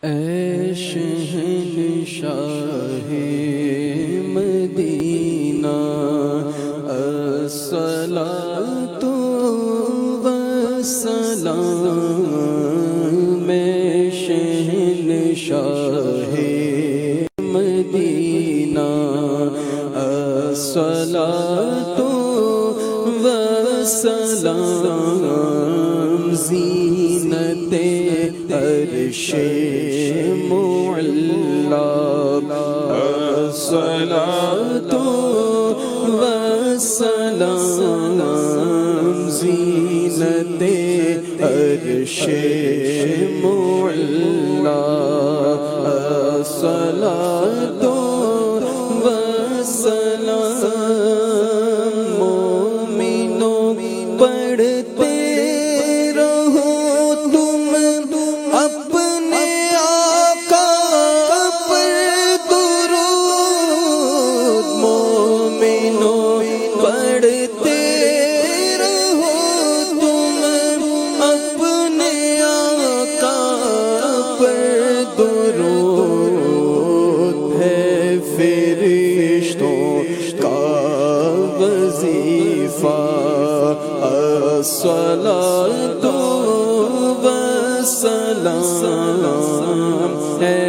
اے شہنشاہ مدینہ الصلاۃ والسلام، اے شہنشاہ مدینہ الصلاۃ والسلام، زینت عرش معلا الصلاۃ والسلام، زینت عرش معلا الصلاۃ والسلام، مومنوں پڑھتے رہو تم اپنے آقا پر درود، مومنوں پڑھتے رہو تم اپنے آقا پر درود، ہے فرشتوں کا وظیفہ الصلاۃ والسلام، ہے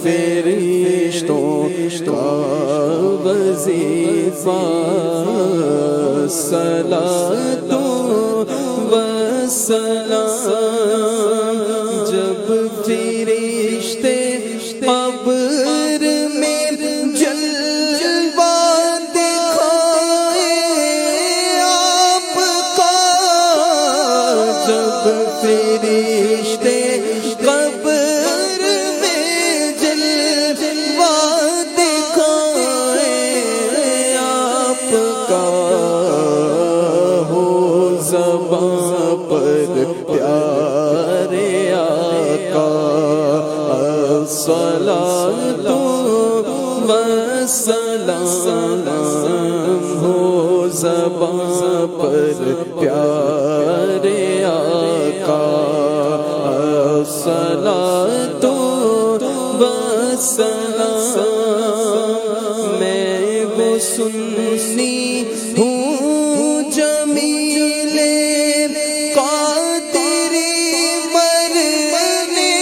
فرشتوں کا وظیفہ الصلاۃ والسلام، جب فرشتے قبر میں جلوہ دکھائے آپ کا، جب فرشتے قبر میں جلوہ دکھائے آپ کا، ہو زباں پر پیارے آقا الصلاۃ والسلام، ہو زباں پر پیارے آقا الصلاۃ والسلام، میں وہ سنی ہوں جمیل قادری مرنے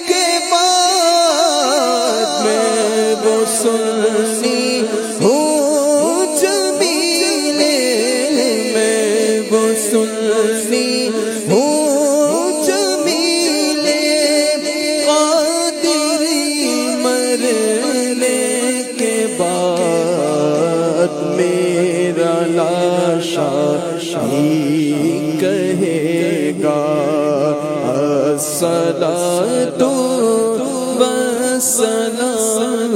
کے بعد، میں وہ سنی ہوں جمیل، میں وہ سنی ہوں جمیل قادری مرنے کے بعد، میرا لاشا ہی کہے گا الصلاۃ والسلام،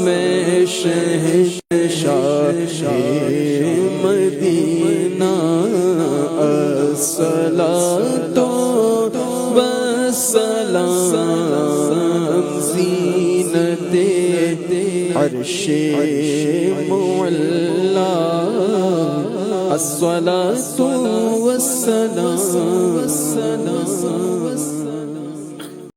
میں شہنشاہ مدینہ الصلاۃ والسلام، زینت عرش معلا الصلاۃ والسلام